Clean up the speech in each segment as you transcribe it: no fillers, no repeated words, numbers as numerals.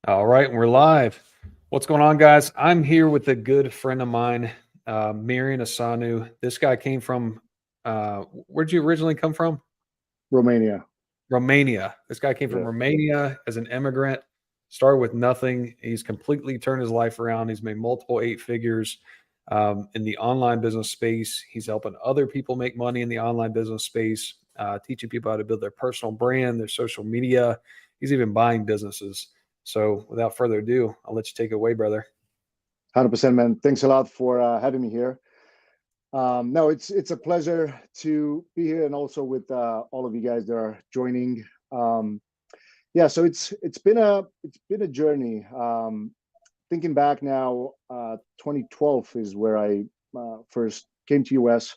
All right, we're live. What's going on, guys? I'm here with a good friend of mine, Marian Asanu. This guy came from, where'd you originally come from? Romania. Romania. This guy came from Yeah. Romania as an immigrant, started with nothing. He's completely turned his life around. He's made multiple eight figures in the online business space. He's helping other people make money in the online business space, teaching people how to build their personal brand, their social media. He's even buying businesses. So, without further ado, I'll let you take it away, brother. 100%, man. Thanks a lot for having me here. No, it's a pleasure to be here, and also with all of you guys that are joining. Um, yeah, so it's been a journey. Thinking back now, 2012 is where I first came to US.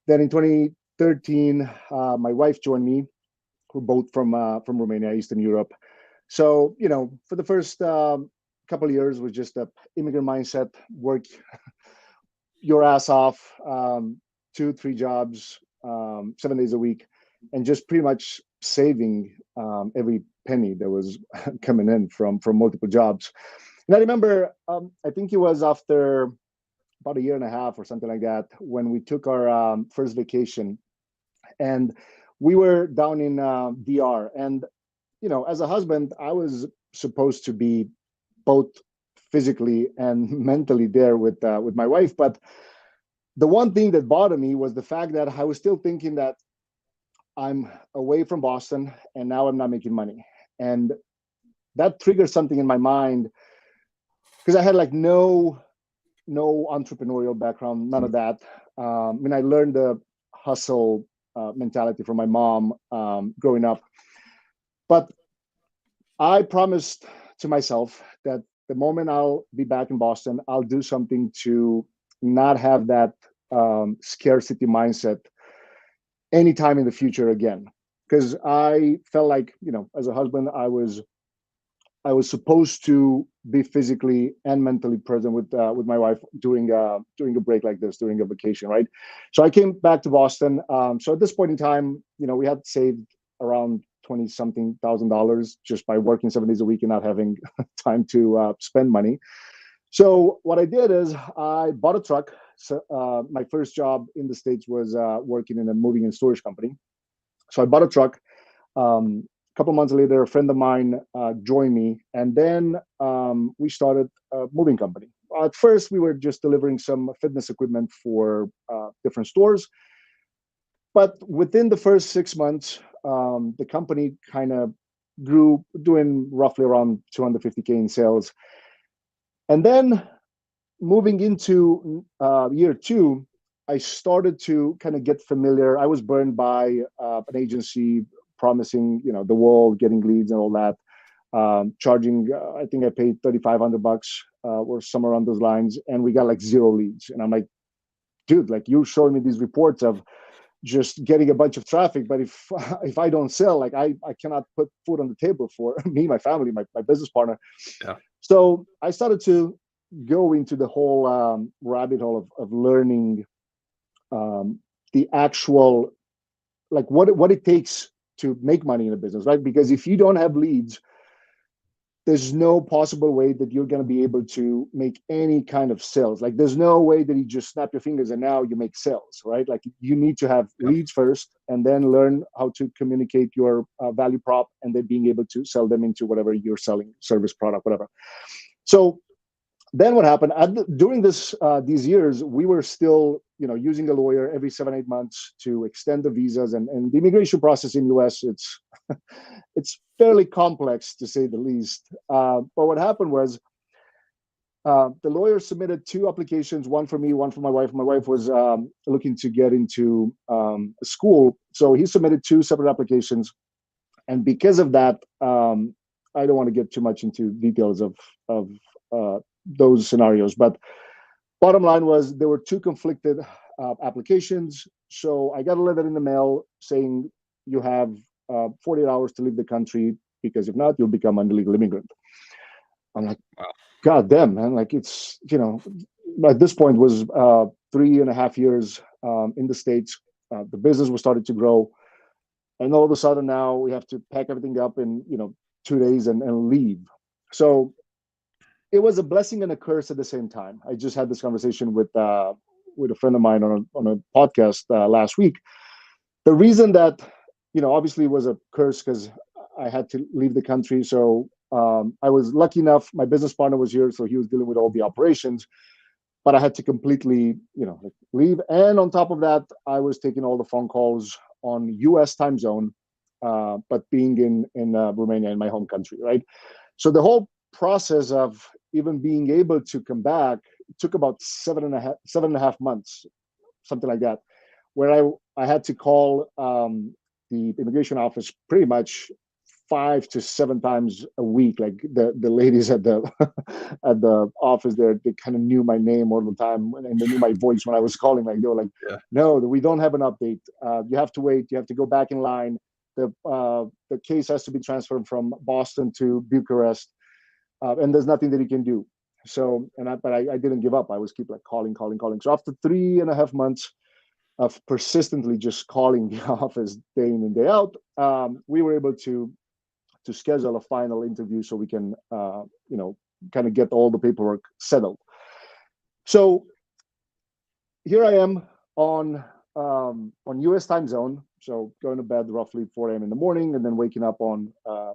Then in 2013, my wife joined me. We're both from Romania, Eastern Europe. So for the first couple of years was just a immigrant mindset, work your ass off, two, three jobs, 7 days a week, and just pretty much saving every penny that was coming in from multiple jobs. And I remember, I think it was after about a year and a half or something like that when we took our first vacation, and we were down in DR. And as a husband, I was supposed to be both physically and mentally there with my wife. But the one thing that bothered me was the fact that I was still thinking that I'm away from Boston and now I'm not making money. And that triggered something in my mind because I had like no entrepreneurial background, none of that. I learned the hustle mentality from my mom growing up. But I promised to myself that the moment I'll be back in Boston, I'll do something to not have that scarcity mindset anytime in the future again. Because I felt like, as a husband, I was supposed to be physically and mentally present with my wife during a break like this, during a vacation, right? So I came back to Boston. So at this point in time, we had saved around 20 something $1,000 just by working 7 days a week and not having time to spend money. So what I did is I bought a truck. So my first job in the States was working in a moving and storage company. So I bought a truck. A couple months later, a friend of mine joined me, and then we started a moving company. At first, we were just delivering some fitness equipment for different stores. But within the first 6 months, the company kind of grew, doing roughly around 250K in sales. And then moving into year two, I started to kind of get familiar. I was burned by an agency promising, the world, getting leads and all that, charging. I think I paid $3,500 or somewhere around those lines, and we got like zero leads. And I'm like, dude, like you're showing me these reports of just getting a bunch of traffic, but if I don't sell, like I cannot put food on the table for me, my family, my business partner. Yeah. So I started to go into the whole rabbit hole of learning the actual, like what it takes to make money in a business, right? Because if you don't have leads, there's no possible way that you're going to be able to make any kind of sales. Like there's no way that you just snap your fingers and now you make sales, right? Like you need to have Yep. leads first and then learn how to communicate your value prop and then being able to sell them into whatever you're selling, service, product, whatever. So then what happened during these years, we were still using a lawyer every 7-8 months to extend the visas, and the immigration process in US, it's fairly complex to say the least. But what happened was the lawyer submitted two applications, one for me, one for my wife. My wife was looking to get into school, so he submitted two separate applications. And because of that, I don't want to get too much into details of those scenarios, but bottom line was there were two conflicted applications. So I got a letter in the mail saying you have 48 hours to leave the country, because if not, you'll become an illegal immigrant. I'm like, Wow. God damn, man. Like it's, at this point was 3.5 years in the States. The business was starting to grow. And all of a sudden now we have to pack everything up in, 2 days and leave. So it was a blessing and a curse at the same time. I just had this conversation with a friend of mine on a podcast last week. The reason that, obviously it was a curse because I had to leave the country. So I was lucky enough. My business partner was here, so he was dealing with all the operations. But I had to completely, leave. And on top of that, I was taking all the phone calls on U.S. time zone, but being in Romania, in my home country, right? So the whole process of even being able to come back took about 7.5 months, something like that, where I had to call the immigration office pretty much 5 to 7 times a week. Like the ladies at the at the office there, they kind of knew my name all the time, and they knew my voice when I was calling. Like they were like, Yeah. "No, we don't have an update. You have to wait. You have to go back in line. The case has to be transferred from Boston to Bucharest, and there's nothing that you can do." So, but I didn't give up. I was keep like calling. So after 3.5 months of persistently just calling the office day in and day out, we were able to schedule a final interview so we can, kind of get all the paperwork settled. So here I am on U.S. time zone. So going to bed roughly 4 a.m. in the morning, and then waking up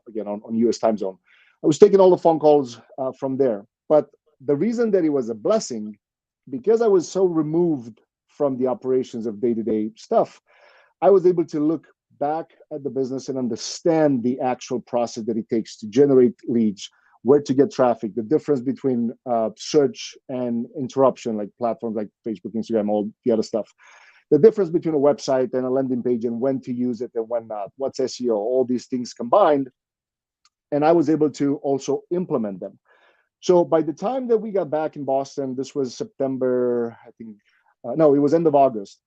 again on U.S. time zone. I was taking all the phone calls from there. But the reason that it was a blessing, because I was so removed from the operations of day-to-day stuff, I was able to look back at the business and understand the actual process that it takes to generate leads, where to get traffic, the difference between search and interruption, like platforms like Facebook, Instagram, all the other stuff, the difference between a website and a landing page, and when to use it and when not, what's SEO, all these things combined. And I was able to also implement them. So by the time that we got back in Boston, this was September, I think, no, it was end of August.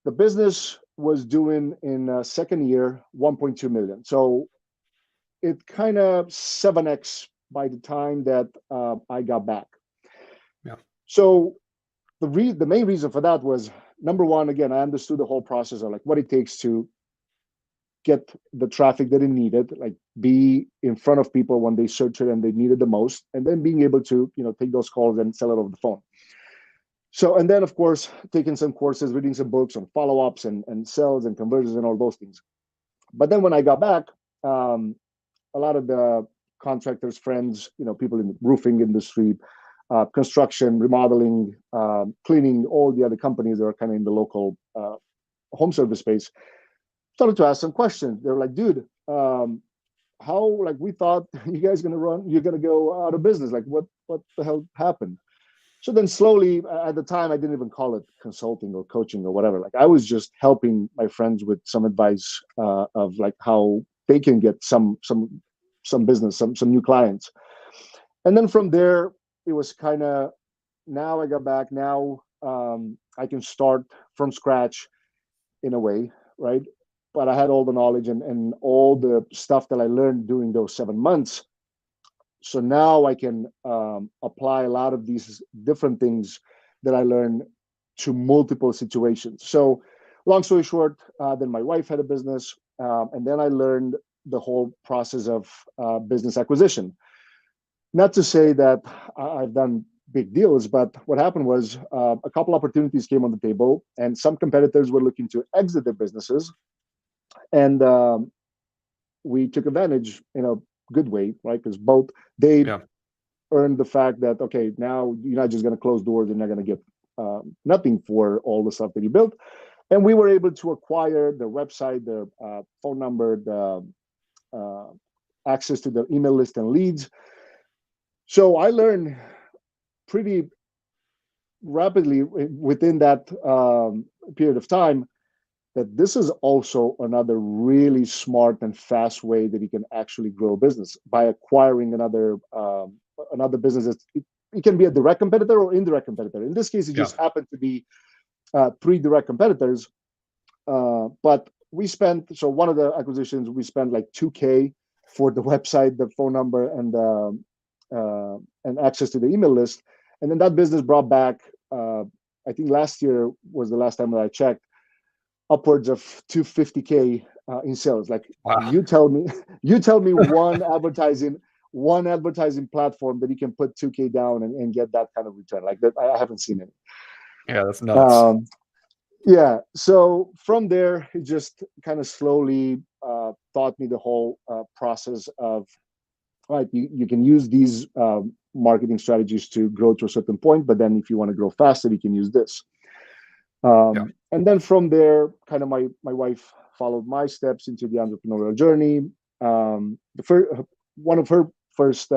The business was doing in second year 1.2 million. So it kind of 7x by the time that I got back. Yeah. So the main reason for that was, number one, again, I understood the whole process of like what it takes to get the traffic that it needed, like be in front of people when they search it and they need it the most, and then being able to, take those calls and sell it over the phone. So, and then of course, taking some courses, reading some books on follow-ups and sales and conversions and all those things. But then when I got back, a lot of the contractors, friends, people in the roofing industry, construction, remodeling, cleaning, all the other companies that are kind of in the local home service space, started to ask some questions. They're like, dude, how, like, we thought you guys you're gonna go out of business. Like, what the hell happened? So then slowly, at the time, I didn't even call it consulting or coaching or whatever. Like, I was just helping my friends with some advice of like how they can get some business, some new clients. And then from there, it was kind of, now I got back. Now I can start from scratch in a way, right? But I had all the knowledge and all the stuff that I learned during those 7 months. So now I can apply a lot of these different things that I learned to multiple situations. So long story short, then my wife had a business, and then I learned the whole process of business acquisition. Not to say that I've done big deals, but what happened was a couple opportunities came on the table, and some competitors were looking to exit their businesses, and we took advantage in a good way, right? Because both they earned the fact that, okay, now you're not just going to close doors, you're not going to get nothing for all the stuff that you built. And we were able to acquire the website, the phone number, the access to the email list and leads. So I learned pretty rapidly within that period of time that this is also another really smart and fast way that you can actually grow a business by acquiring another business. It can be a direct competitor or indirect competitor. In this case, it just happened to be 3 direct competitors. But we spent, so one of the acquisitions, we spent like $2,000 for the website, the phone number, and access to the email list. And then that business brought back, I think last year was the last time that I checked, upwards of $250,000 in sales. Like, wow. you tell me one advertising one advertising platform that you can put 2K down and get that kind of return. Like that, I haven't seen it. Yeah, that's nuts. Yeah. So from there, it just kind of slowly taught me the whole process of, right, you can use these marketing strategies to grow to a certain point, but then if you want to grow faster, you can use this. Yeah. And then from there, kind of my wife followed my steps into the entrepreneurial journey. One of her first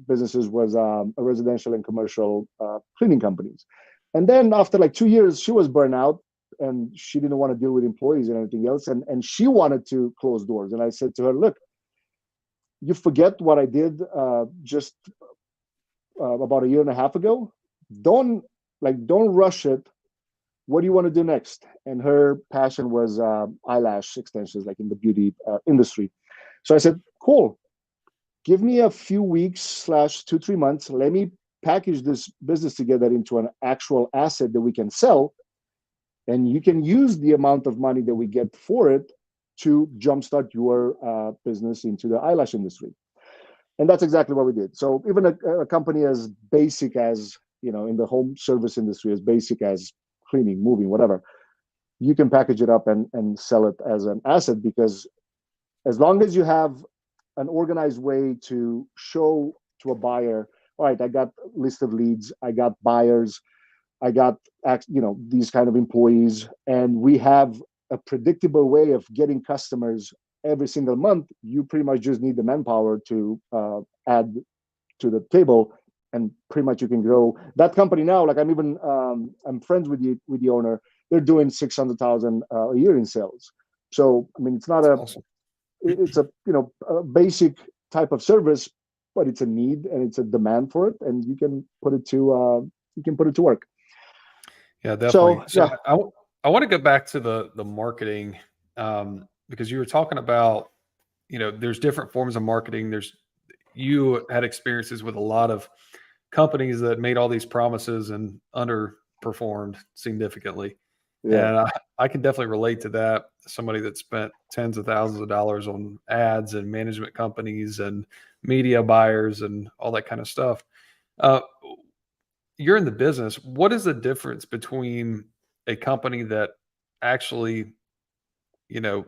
businesses was a residential and commercial cleaning companies. And then after like 2 years, she was burned out and she didn't want to deal with employees and anything else. And she wanted to close doors. And I said to her, look, you forget what I did just about a year and a half ago. Don't rush it. What do you want to do next? And her passion was eyelash extensions, like in the beauty industry. So I said, cool. Give me a few weeks / 2-3 months. Let me package this business together into an actual asset that we can sell. And you can use the amount of money that we get for it to jumpstart your business into the eyelash industry. And that's exactly what we did. So even a company as basic as, in the home service industry, as basic as cleaning, moving, whatever, you can package it up and sell it as an asset, because as long as you have an organized way to show to a buyer, all right, I got a list of leads, I got buyers, I got these kind of employees, and we have a predictable way of getting customers every single month. You pretty much just need the manpower to add to the table, and pretty much you can grow that company now. Like I'm friends with the owner. They're doing 600,000 a year in sales. So I mean, it's not Awesome. it's a basic type of service, but it's a need and it's a demand for it, and you can put it to work. Yeah, definitely. So yeah. I want to go back to the marketing, because you were talking about, there's different forms of marketing. You had experiences with a lot of companies that made all these promises and underperformed significantly. Yeah. And I can definitely relate to that. Somebody that spent tens of thousands of dollars on ads and management companies and media buyers and all that kind of stuff. Uh, you're in the business. What is the difference between a company that actually, you know,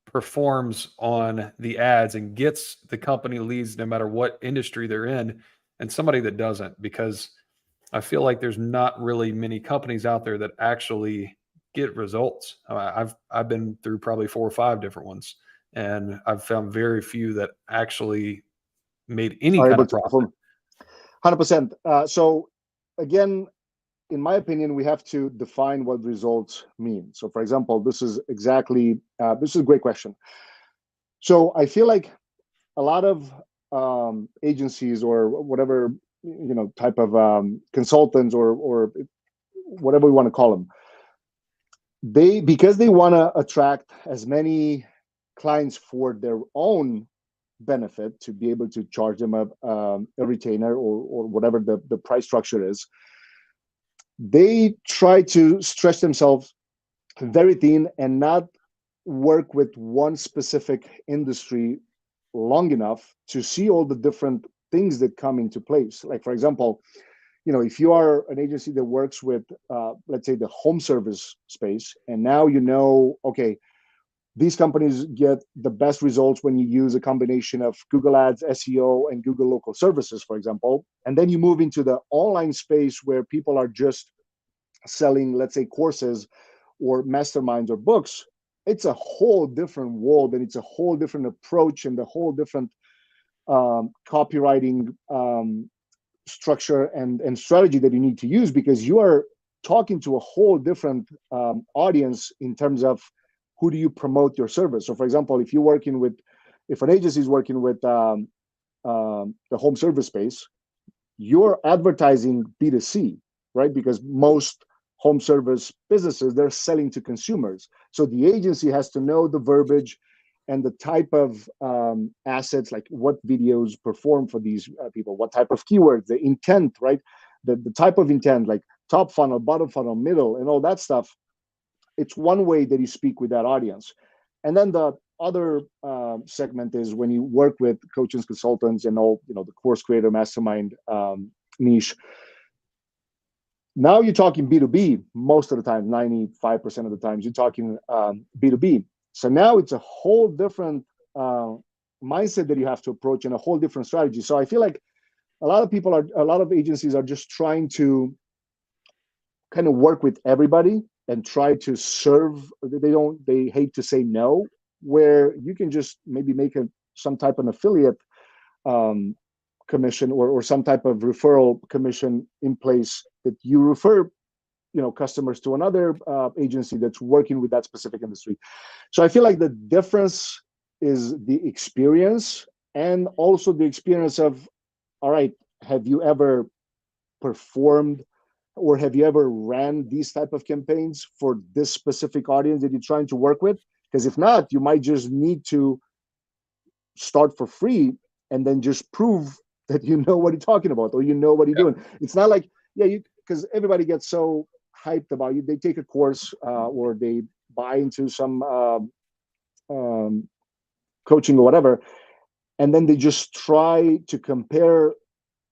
performs on the ads and gets the company leads no matter what industry they're in, and somebody that doesn't? Because I feel like there's not really many companies out there that actually get results. I've been through probably 4 or 5 different ones, and I've found very few that actually made any Are kind able of to profit. perform 100%. So again, in my opinion, we have to define what results mean. So for example, this is a great question. So I feel like a lot of agencies or whatever, type of consultants or whatever we want to call them, because they want to attract as many clients for their own benefit, to be able to charge them a retainer or whatever the price structure is, they try to stretch themselves very thin and not work with one specific industry long enough to see all the different things that come into place. Like, for example, if you are an agency that works with, let's say, the home service space, and now okay, these companies get the best results when you use a combination of Google Ads, SEO, and Google Local Services, for example. And then you move into the online space where people are just selling, let's say, courses or masterminds or books. It's a whole different world, and it's a whole different approach and a whole different copywriting structure and strategy that you need to use, because you are talking to a whole different audience in terms of who do you promote your service. So for example, if an agency is working with the home service space, you're advertising B2C, right? Because most home service businesses, they're selling to consumers. So the agency has to know the verbiage and the type of assets, like what videos perform for these people, what type of keywords, the intent, right? The type of intent, like top funnel, bottom funnel, middle, and all that stuff. It's one way that you speak with that audience. And then the other segment is when you work with coaches, consultants, and all, the course creator mastermind niche. Now you're talking B2B most of the time, 95% of the times you're talking B2B. So now it's a whole different mindset that you have to approach and a whole different strategy. So I feel like a lot of agencies are just trying to kind of work with everybody and try to serve. They hate to say no, where you can just maybe make some type of affiliate commission or some type of referral commission in place that you refer customers to another agency that's working with that specific industry. So I feel like the difference is the experience, and also the experience of, all right, have you ever performed or have you ever ran these type of campaigns for this specific audience that you're trying to work with? Because if not, you might just need to start for free and then just prove that you know what you're talking about, or you know what you're doing. It's not like, because everybody gets so hyped about you. They take a course or they buy into some coaching or whatever, and then they just try to compare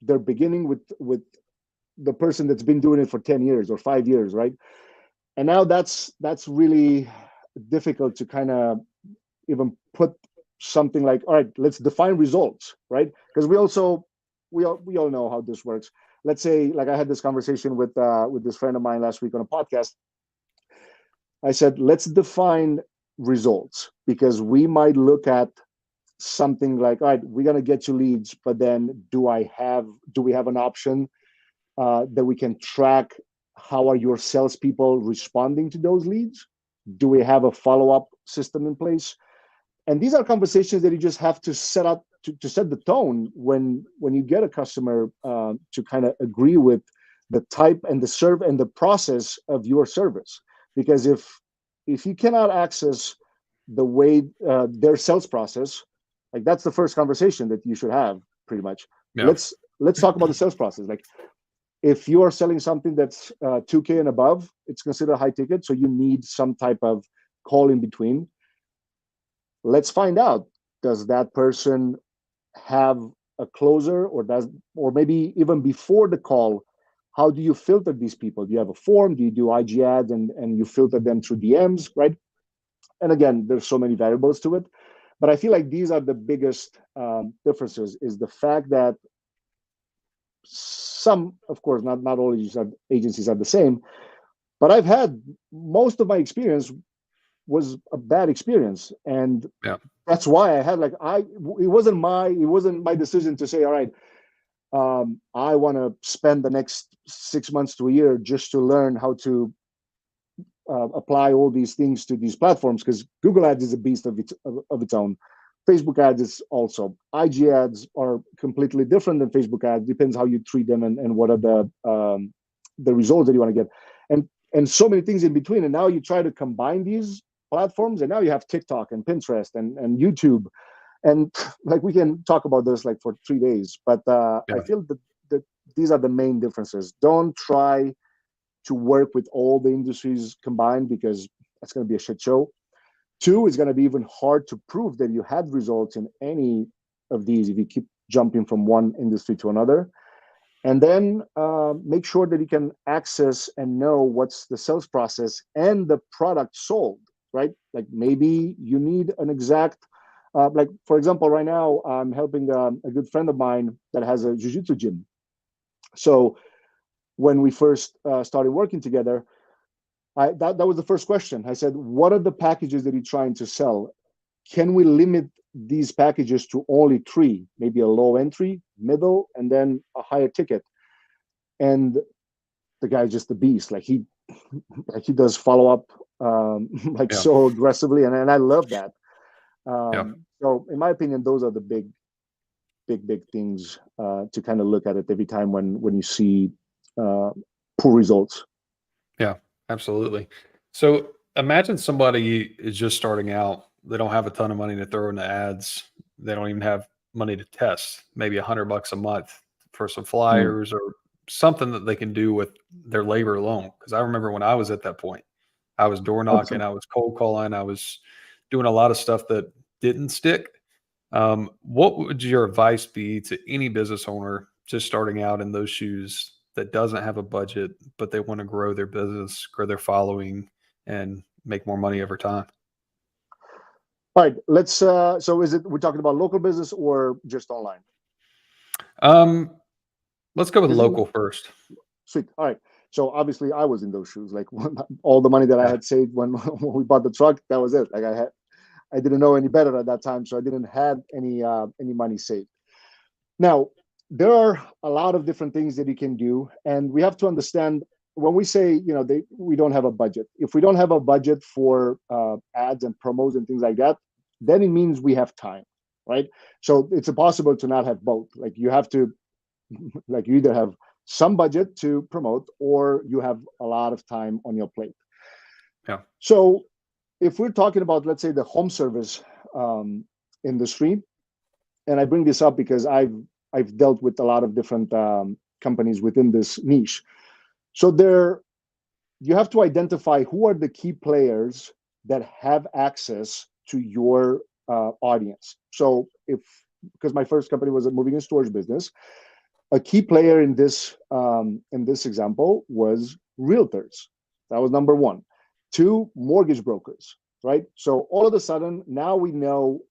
their beginning with the person that's been doing it for 10 years or 5 years, right? And now that's really difficult to kind of even put something like, all right, let's define results, right? Because we all know how this works. Let's say, like I had this conversation with this friend of mine last week on a podcast. I said, let's define results, because we might look at something like, all right, we're going to get you leads, but then do we have an option that we can track how are your salespeople responding to those leads? Do we have a follow-up system in place? And these are conversations that you just have to set up to set the tone when you get a customer to kind of agree with the type and the serve and the process of your service. Because if you cannot access the way their sales process, like, that's the first conversation that you should have, pretty much. Yeah. Let's talk about the sales process. Like, if you are selling something that's $2K and above, it's considered high ticket, so you need some type of call in between. Let's find out, does that person have a closer, or maybe even before the call, how do you filter these people? Do you have a form? Do you do IG ads and you filter them through DMs, right? And again, there's so many variables to it. But I feel like these are the biggest differences, is the fact that some, of course, not all agencies are the same, but I've had, most of my experience was a bad experience. And that's why I had, like, it wasn't my decision to say, all right, I want to spend the next 6 months to a year just to learn how to apply all these things to these platforms, because Google Ads is a beast of its own. Facebook ads is also. IG ads are completely different than Facebook ads. Depends how you treat them and what are the results that you want to get, and so many things in between. And now you try to combine these platforms, and now you have TikTok and Pinterest and YouTube, and like, we can talk about this like for 3 days. But I feel that these are the main differences. Don't try to work with all the industries combined, because that's going to be a shit show. 2, it's going to be even hard to prove that you had results in any of these if you keep jumping from one industry to another. And then make sure that you can access and know what's the sales process and the product sold, right? Like, maybe you need an exact, like, for example, right now I'm helping a good friend of mine that has a jiu-jitsu gym. So when we first started working together, that was the first question. I said, what are the packages that you're trying to sell? Can we limit these packages to only 3, maybe a low entry, middle, and then a higher ticket? And the guy's just a beast. Like, he does follow up so aggressively, and I love that. So in my opinion, those are the big things to kind of look at it every time when you see poor results. Yeah, absolutely. So imagine somebody is just starting out. They don't have a ton of money to throw into ads. They don't even have money to test, maybe $100 a month for some flyers or something that they can do with their labor alone. Because I remember when I was at that point, I was door knocking, I was cold calling, I was doing a lot of stuff that didn't stick. What would your advice be to any business owner just starting out in those shoes that doesn't have a budget, but they want to grow their business, grow their following, and make more money over time? All right, let's. So, is it we're talking about local business or just online? Um, let's go with Because local first. sweet. All right. So obviously, I was in those shoes. Like all the money that I Yeah. had saved when when we bought the truck, that was it. Like I didn't know any better at that time, so I didn't have any money saved. Now, there are a lot of different things that you can do, and we have to understand when we say, we don't have a budget. If we don't have a budget for ads and promos and things like that, then it means we have time, right? So it's impossible to not have both. Like you have to, like you either have some budget to promote or you have a lot of time on your plate. Yeah. So if we're talking about, let's say, the home service industry, and I bring this up because I've dealt with a lot of different companies within this niche. So you have to identify who are the key players that have access to your audience. So because my first company was a moving and storage business, a key player in this example was realtors. That was number one. Two, mortgage brokers, right? So all of a sudden, now we know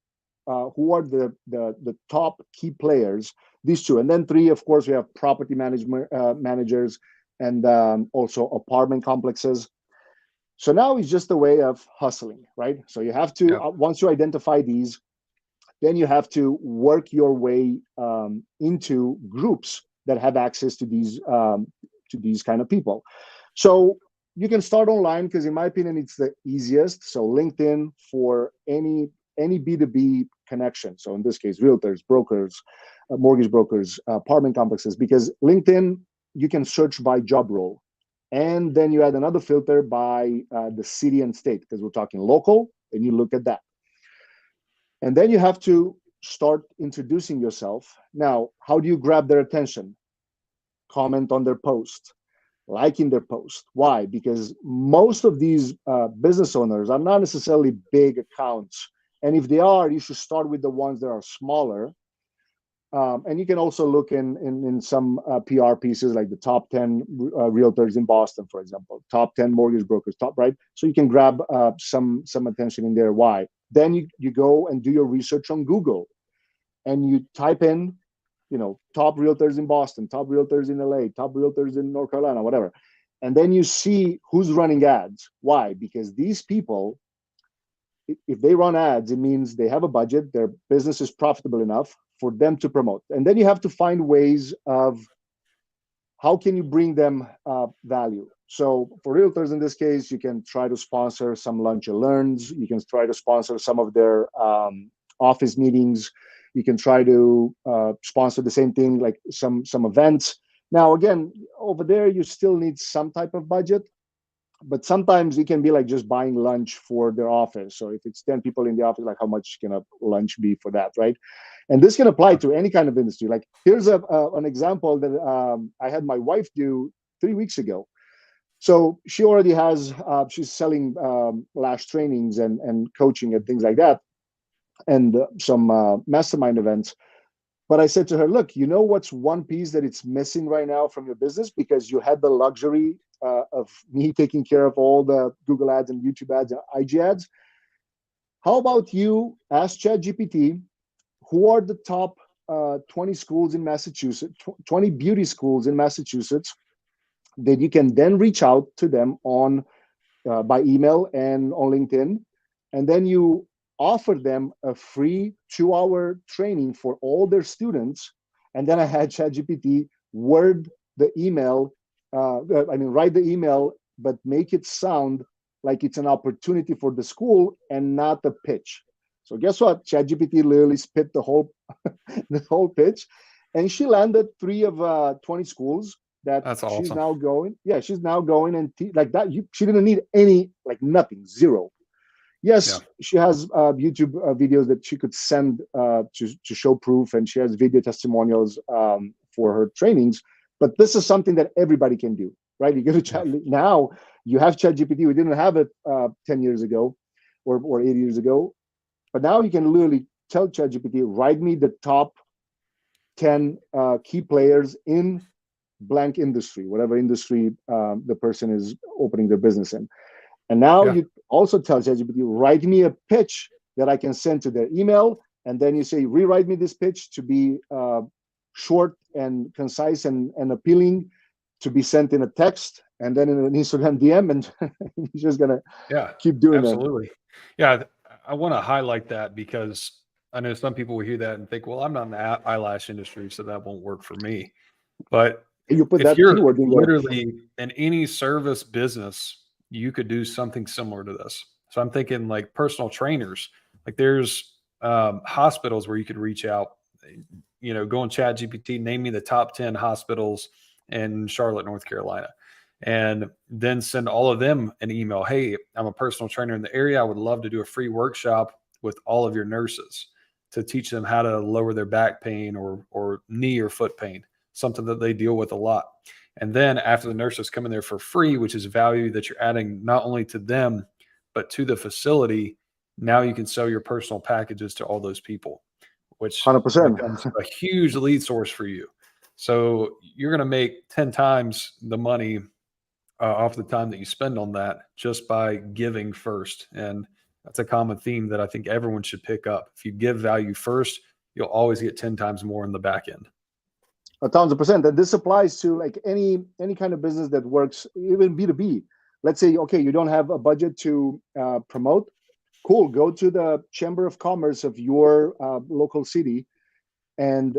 who are the top key players. These two, and then three, of course, we have property management managers and also apartment complexes. So now it's just a way of hustling, right? So you have to once you identify these, then you have to work your way into groups that have access to these kind of people. So you can start online because, in my opinion, it's the easiest. So LinkedIn for any B2B connection. So in this case, realtors, brokers, mortgage brokers, apartment complexes, because LinkedIn, you can search by job role. And then you add another filter by the city and state, because we're talking local, and you look at that. And then you have to start introducing yourself. Now, how do you grab their attention? Comment on their post, liking their post. Why? Because most of these business owners are not necessarily big accounts. And if they are, you should start with the ones that are smaller. And you can also look in some PR pieces like the top 10 realtors in Boston, for example, top 10 mortgage brokers, right? So you can grab some attention in there. Why? Then you go and do your research on Google and you type in, top realtors in Boston, top realtors in LA, top realtors in North Carolina, whatever. And then you see who's running ads. Why? Because these people, if they run ads, it means they have a budget, their business is profitable enough for them to promote. And then you have to find ways of how can you bring them value. So for realtors in this case, you can try to sponsor some lunch and learns. You can try to sponsor some of their office meetings. You can try to sponsor the same thing, like some events. Now, again, over there, you still need some type of budget, but sometimes it can be like just buying lunch for their office. So if it's 10 people in the office, like how much can a lunch be for that, right? And this can apply to any kind of industry. Like here's an example that I had my wife do 3 weeks ago. So she already has, she's selling lash trainings and coaching and things like that, and some mastermind events. But I said to her, look, what's one piece that it's missing right now from your business? Because you had the luxury of me taking care of all the Google ads and YouTube ads and IG ads. How about you ask ChatGPT, who are the top 20 schools in Massachusetts, 20 beauty schools in Massachusetts, that you can then reach out to them on by email and on LinkedIn. And then you offer them a free 2-hour training for all their students. And then I had ChatGPT word the email, write the email, but make it sound like it's an opportunity for the school and not a pitch. So guess what? ChatGPT literally spit the whole the whole pitch, and she landed 3 of 20 schools that That's she's awesome. now going. Yeah, she's now going and like that. She didn't need any, like nothing, zero. Yes, Yeah. she has YouTube videos that she could send to show proof, and she has video testimonials for her trainings. But this is something that everybody can do, right? You go to chat now. You have ChatGPT. We didn't have it 10 years ago. or 8 years ago. But now you can literally tell ChatGPT, write me the top 10 key players in blank industry, whatever industry the person is opening their business in. And now you also tell ChatGPT, write me a pitch that I can send to their email. And then you say, rewrite me this pitch to be short and concise and appealing, to be sent in a text and then in an Instagram DM. And you're just going to keep doing absolutely. Yeah, I want to highlight that because I know some people will hear that and think, well, I'm not in the eyelash industry, so that won't work for me. But you put if that you're keyword in literally in any service business, you could do something similar to this. So I'm thinking like personal trainers, like there's hospitals where you could reach out, go on Chat GPT, name me the top 10 hospitals in Charlotte, North Carolina, and then send all of them an email. Hey, I'm a personal trainer in the area. I would love to do a free workshop with all of your nurses to teach them how to lower their back pain or knee or foot pain, something that they deal with a lot. And then after the nurses come in there for free, which is value that you're adding not only to them, but to the facility, now you can sell your personal packages to all those people, which 100%. becomes a huge lead source for you. So you're going to make 10 times the money off the time that you spend on that just by giving first. And that's a common theme that I think everyone should pick up. If you give value first, you'll always get 10 times more in the back end. 1,000%. And this applies to like any kind of business that works, even B2B. Let's say, okay, you don't have a budget to promote. Cool. Go to the Chamber of Commerce of your local city and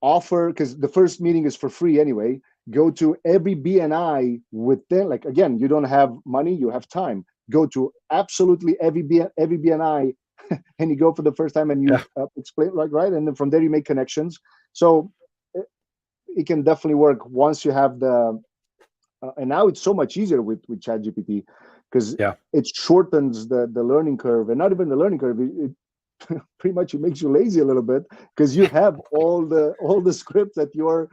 offer, because the first meeting is for free anyway. Go to every BNI within, like, again, you don't have money, you have time. Go to absolutely every BNI and you go for the first time and you explain, right? And then from there you make connections. So it can definitely work once you have the, and now it's so much easier with ChatGPT because it shortens the learning curve, and not even the learning curve. It pretty much it makes you lazy a little bit because you have all the scripts at your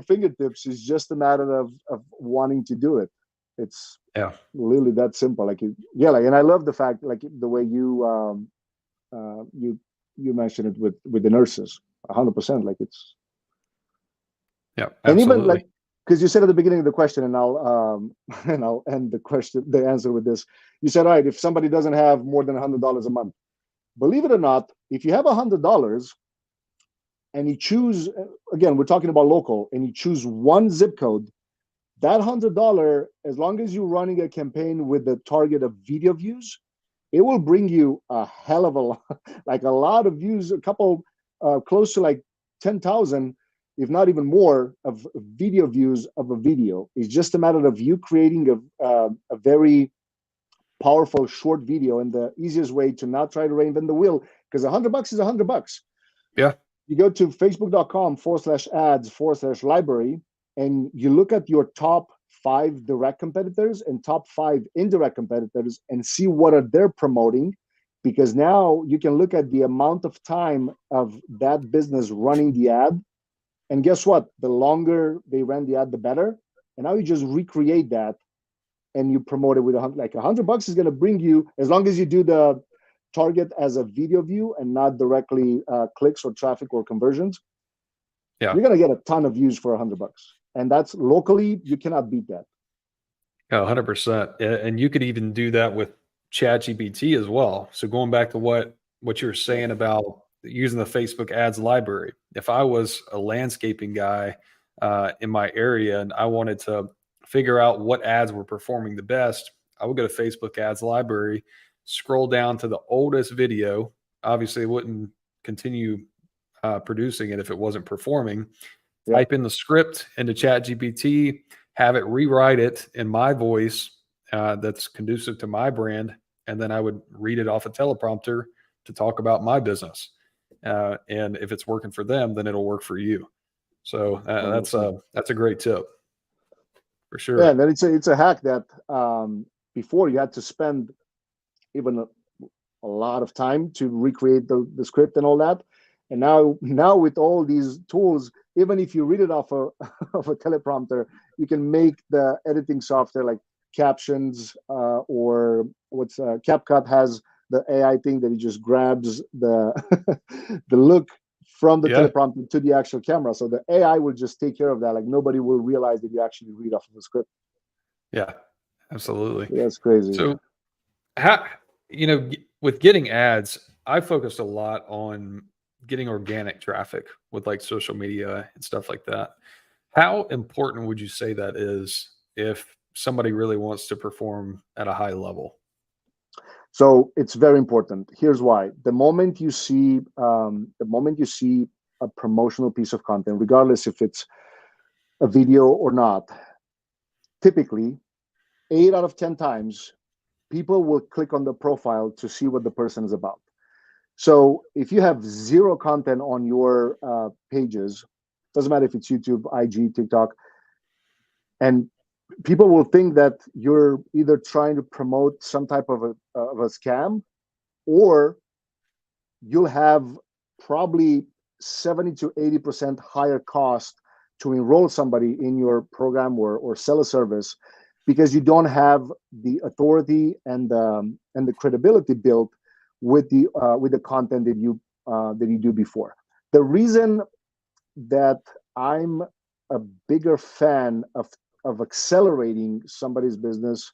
fingertips. It's just a matter of wanting to do it. It's literally that simple. Like and I love the fact, like the way you mentioned it with the nurses, 100%. Like it's and even like, because you said at the beginning of the question, and I'll end the answer with this. You said, all right, if somebody doesn't have more than $100 a month, believe it or not, if you have $100 and you choose, again, we're talking about local, and you choose one zip code, that $100, as long as you're running a campaign with the target of video views, it will bring you a hell of a lot, like a lot of views, a couple, close to like 10,000, if not even more, of video views of a video. It's just a matter of you creating a very powerful short video, and the easiest way to not try to reinvent the wheel, because $100 is $100. Yeah. You go to facebook.com/ads/library, and you look at your top 5 direct competitors and top 5 indirect competitors and see what are they promoting, because now you can look at the amount of time of that business running the ad. And guess what? The longer they ran the ad, the better. And now you just recreate that and you promote it with $100 is going to bring you, as long as you do the target as a video view and not directly clicks or traffic or conversions. You're going to get a ton of views for $100. And that's locally, you cannot beat that. 100%. And you could even do that with ChatGPT as well. So going back to what you're saying about using the Facebook ads library. If I was a landscaping guy in my area and I wanted to figure out what ads were performing the best, I would go to Facebook ads library, scroll down to the oldest video. Obviously, it wouldn't continue producing it if it wasn't performing. Type in the script into ChatGPT, have it rewrite it in my voice that's conducive to my brand, and then I would read it off a teleprompter to talk about my business. And if it's working for them, then it'll work for you. So that's a great tip for sure. Yeah, and then it's a hack that before you had to spend even a lot of time to recreate the script and all that. And now with all these tools, even if you read it off of a teleprompter, you can make the editing software like captions, or what's CapCut has the AI thing that it just grabs the the look from the Yeah. teleprompter to the actual camera. So the AI will just take care of that. Like nobody will realize that you actually read off of the script. Yeah. Absolutely. That's crazy. So how, with getting ads, I focused a lot on getting organic traffic with like social media and stuff like that. How important would you say that is if somebody really wants to perform at a high level? So it's very important. Here's why: the moment you see a promotional piece of content, regardless if it's a video or not, typically 8 out of 10 times people will click on the profile to see what the person is about. So if you have zero content on your pages, doesn't matter if it's YouTube, IG, TikTok, and people will think that you're either trying to promote some type of a scam, or you'll have probably 70 to 80% higher cost to enroll somebody in your program or sell a service, because you don't have the authority and the credibility built with the content that you do before. The reason that I'm a bigger fan of accelerating somebody's business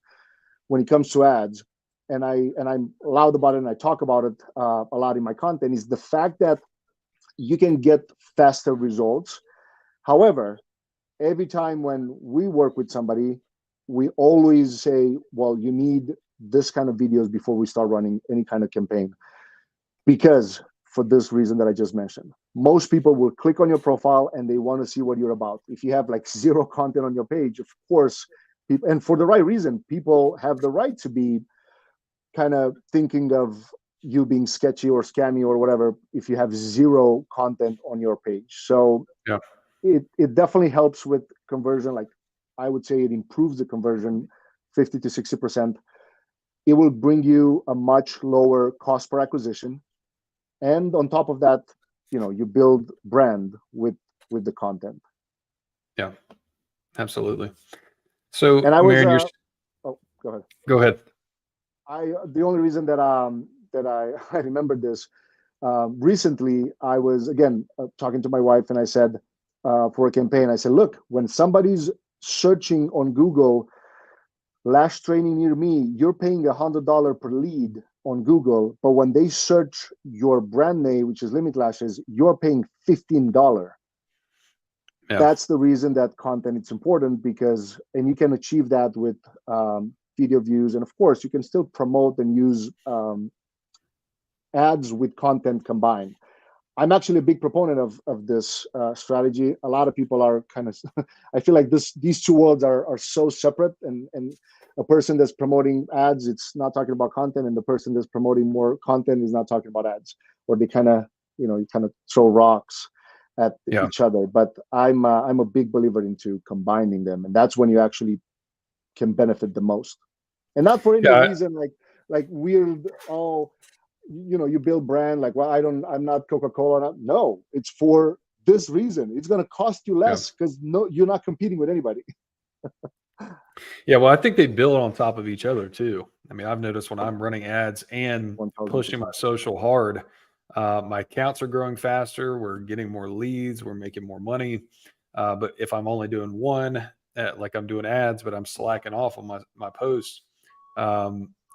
when it comes to ads, and I'm loud about it and I talk about it a lot in my content, is the fact that you can get faster results. However, every time when we work with somebody, we always say, well, you need this kind of videos before we start running any kind of campaign, because for this reason that I just mentioned, most people will click on your profile and they want to see what you're about. If you have like zero content on your page, of course, people, and for the right reason, people have the right to be kind of thinking of you being sketchy or scammy or whatever if you have zero content on your page. So Yeah. it definitely helps with conversion. Like I would say it improves the conversion 50 to 60%. It will bring you a much lower cost per acquisition. And on top of that, you build brand with the content. Yeah. Absolutely. So, And I was Marion, oh, go ahead. go ahead. The only reason that I remembered this, recently I was again talking to my wife, and I said, for a campaign, I said, look, when somebody's searching on Google lash training near me, you're paying $100 per lead on Google, but when they search your brand name, which is Limit Lashes, you're paying $15. Yeah. That's the reason that content is important, because, and you can achieve that with video views, and of course you can still promote and use ads with content combined. I'm actually a big proponent of this strategy. A lot of people are kind of, I feel like these two worlds are so separate, and a person that's promoting ads, it's not talking about content, and the person that's promoting more content is not talking about ads, or they kind of, you kind of throw rocks at Yeah. each other. But I'm a big believer into combining them, and that's when you actually can benefit the most, and not for any Yeah. reason like weird, oh, you build brand like, well, I'm not Coca-Cola. No, it's for this reason. It's going to cost you Yeah. less because no, you're not competing with anybody. Yeah. Well, I think they build on top of each other too. I mean, I've noticed when I'm running ads and pushing my 1000%. social hard, my accounts are growing faster. We're getting more leads. We're making more money. But if I'm only doing one, like I'm doing ads, but I'm slacking off on my posts,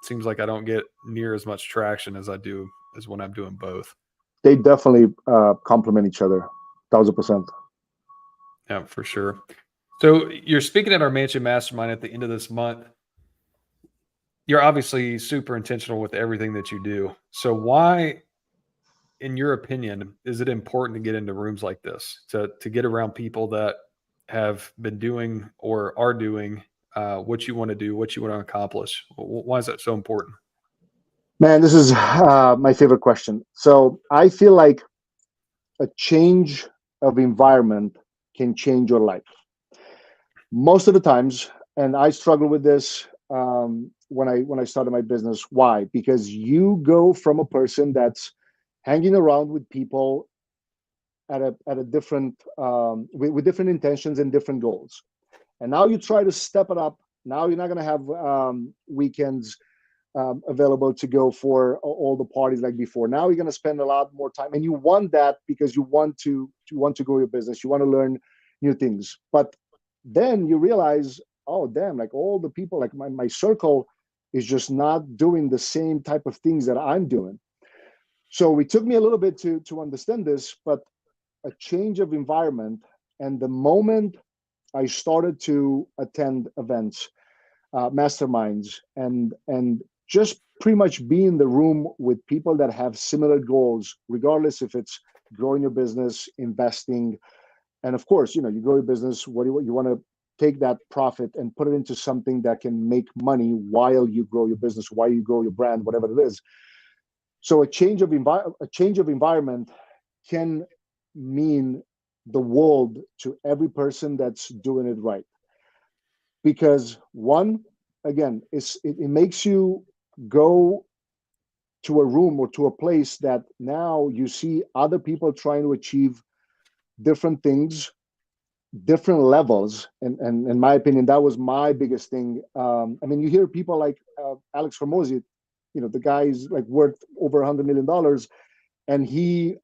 seems like I don't get near as much traction as I do as when I'm doing both. They definitely complement each other, 1000%. Yeah, for sure. So you're speaking at our Mansion Mastermind at the end of this month. You're obviously super intentional with everything that you do. So why, in your opinion, is it important to get into rooms like this to get around people that have been doing or are doing what you want to do, what you want to accomplish? Why is that so important? Man, this is my favorite question. So I feel like a change of environment can change your life. Most of the times, and I struggle with this when I started my business. Why? Because you go from a person that's hanging around with people at a different with different intentions and different goals, and now you try to step it up Now you're not going to have weekends available to go for all the parties like before. Now you're going to spend a lot more time, and you want that because you want to grow your business. You want to learn new things. But then you realize, oh damn, like all the people, like my circle is just not doing the same type of things that I'm doing. So it took me a little bit to understand this, but a change of environment, and the moment I started to attend events, masterminds, and just pretty much be in the room with people that have similar goals, regardless if it's growing your business, investing, and of course, you grow your business. What do you want to take that profit and put it into something that can make money while you grow your business, while you grow your brand, whatever it is. So a change of environment can mean the world to every person that's doing it right. Because one, again, it makes you go to a room or to a place that now you see other people trying to achieve different things, different levels. And in my opinion, that was my biggest thing. I mean, you hear people like Alex Hormozi, the guy's like worth over $100 million, and he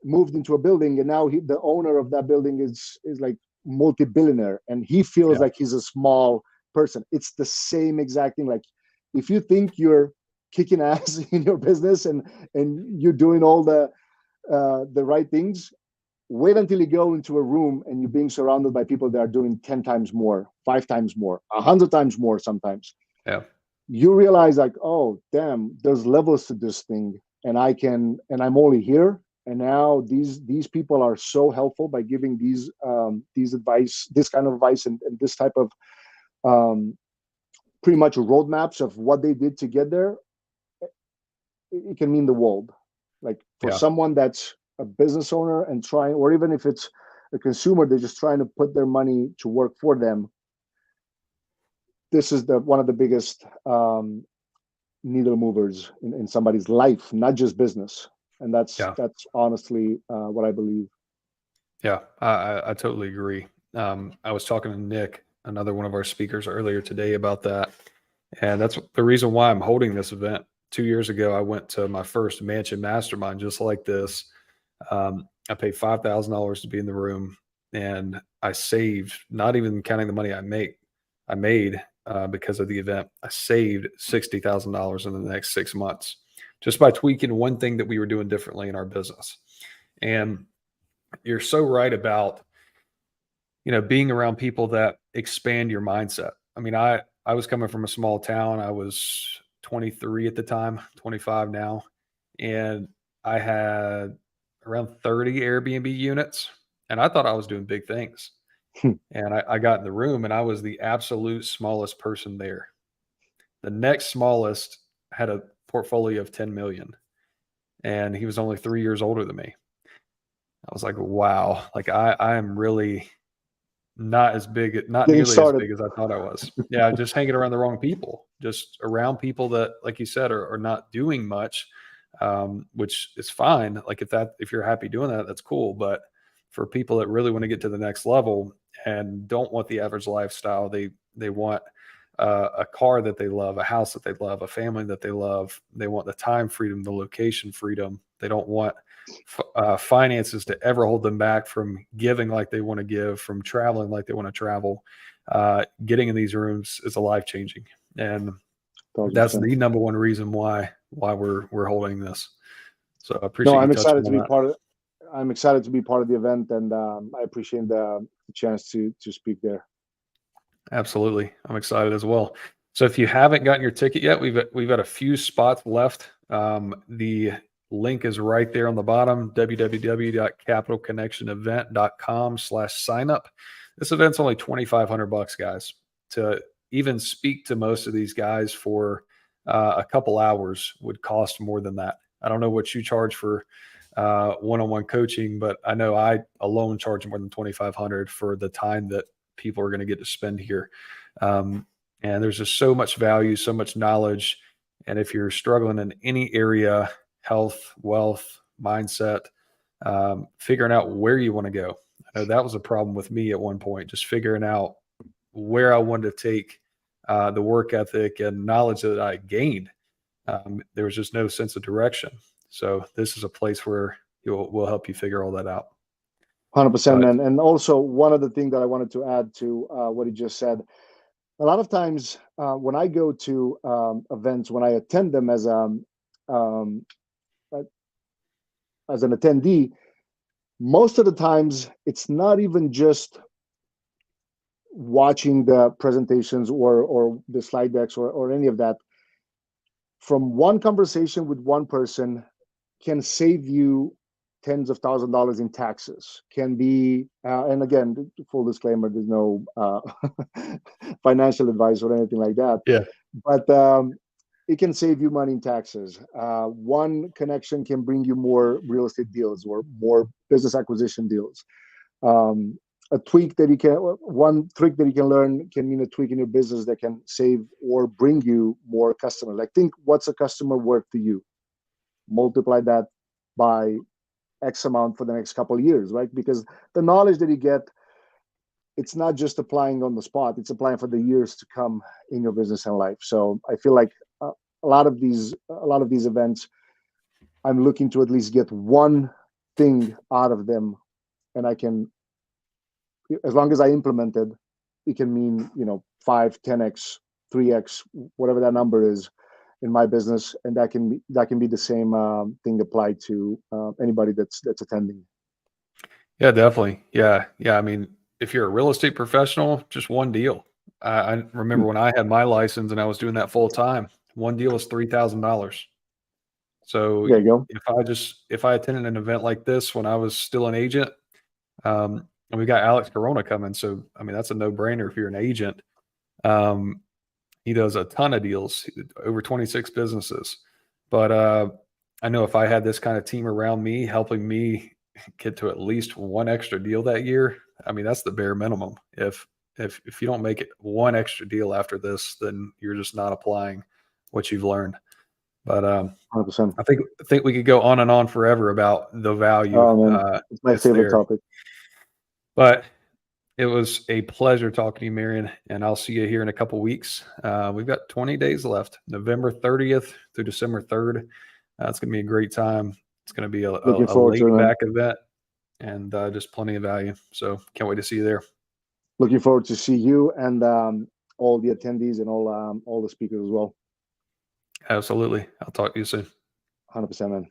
moved into a building, and now the owner of that building is like multi-billionaire, and he feels like he's a small person. It's the same exact thing. Like, if you think you're kicking ass in your business and you're doing all the right things, wait until you go into a room and you're being surrounded by people that are doing 10 times more, 5 times more, 100 times more sometimes. Yeah. You realize like, oh damn, there's levels to this thing, and I'm only here. And now these people are so helpful by giving these advice, this kind of advice, and this type of pretty much roadmaps of what they did to get there. It can mean the world. Like for someone that's a business owner and trying, or even if it's a consumer, they're just trying to put their money to work for them. This is one of the biggest needle movers in somebody's life, not just business. And that's honestly what I believe. Yeah, I totally agree. I was talking to Nick, another one of our speakers, earlier today about that. And that's the reason why I'm holding this event. 2 years ago, I went to my first Mansion Mastermind just like this. I paid $5,000 to be in the room, and I saved, not even counting the money I made because of the event. I saved $60,000 in the next 6 months just by tweaking one thing that we were doing differently in our business. And you're so right about, being around people that expand your mindset. I mean, I was coming from a small town. I was 23 at the time, 25 now, and I had around 30 Airbnb units, and I thought I was doing big things. And I got in the room, and I was the absolute smallest person there. The next smallest had a portfolio of 10 million, and he was only 3 years older than me. I was like, wow, like I am really not as big, not nearly as big as I thought I was. Yeah, just hanging around the wrong people, just around people that, like you said, are not doing much, which is fine. Like if you're happy doing that, that's cool. But for people that really want to get to the next level and don't want the average lifestyle, they want a car that they love, a house that they love, a family that they love. They want the time freedom, the location freedom. They don't want finances to ever hold them back from giving like they want to give, from traveling like they want to travel. Getting in these rooms is a life changing, and 100%. That's the number one reason why we're holding this. So I appreciate. No, I'm excited to be part of. I'm excited to be part of the event, and I appreciate the chance to speak there. Absolutely, I'm excited as well. So if you haven't gotten your ticket yet, we've got a few spots left. The link is right there on the bottom, www.capitalconnectionevent.com/signup. This event's only $2,500, guys. To even speak to most of these guys for a couple hours would cost more than that. I don't know what you charge for one-on-one coaching, but I know I alone charge more than $2,500 for the time that people are going to get to spend here. And there's just so much value, so much knowledge. And if you're struggling in any area, health, wealth, mindset, figuring out where you want to go. I know that was a problem with me at one point, just figuring out where I wanted to take the work ethic and knowledge that I gained. There was just no sense of direction. So this is a place where will help you figure all that out. 100%, But man. And also, one other thing that I wanted to add to what he just said, a lot of times when I go to events, when I attend them um, as an attendee, most of the times it's not even just watching the presentations or the slide decks or any of that. From one conversation with one person can save you tens of $1,000s in taxes. Can be, and again, full disclaimer, there's no financial advice or anything like that. yeah, But it can save you money in taxes. One connection can bring you more real estate deals or more business acquisition deals. A tweak that you can, one trick that you can learn can mean a tweak in your business that can save or bring you more customers. Like, think, what's a customer worth to you? Multiply that by X amount for the next couple of years, right? Because the knowledge that you get, it's not just applying on the spot, it's applying for the years to come in your business and life. So I feel like a lot of these events, I'm looking to at least get one thing out of them, and I can, as long as I implemented, it can mean 5, 10x, 3x, whatever that number is in my business, and that can be the same thing applied to anybody that's attending. yeah, definitely. Yeah, yeah. I mean, if you're a real estate professional, just one deal. I remember when I had my license and I was doing that full time. One deal was $3,000. So There you go. if I attended an event like this when I was still an agent, and we got Alex Corona coming, so I mean that's a no brainer if you're an agent. Um, he does a ton of deals, over 26 businesses. But I know if I had this kind of team around me helping me get to at least one extra deal that year, I mean that's the bare minimum. If you don't make it one extra deal after this, then you're just not applying what you've learned. But 100%. I think we could go on and on forever about the value. Oh man, it's my It's favorite there. topic. But it was a pleasure talking to you, Marion, and I'll see you here in a couple weeks. We've got 20 days left, November 30th through December 3rd. It's going to be a great time. It's going to be Looking a forward to it, laid man. back event and just plenty of value. So can't wait to see you there. Looking forward to see you and all the attendees and all the speakers as well. Absolutely. I'll talk to you soon. 100%, man.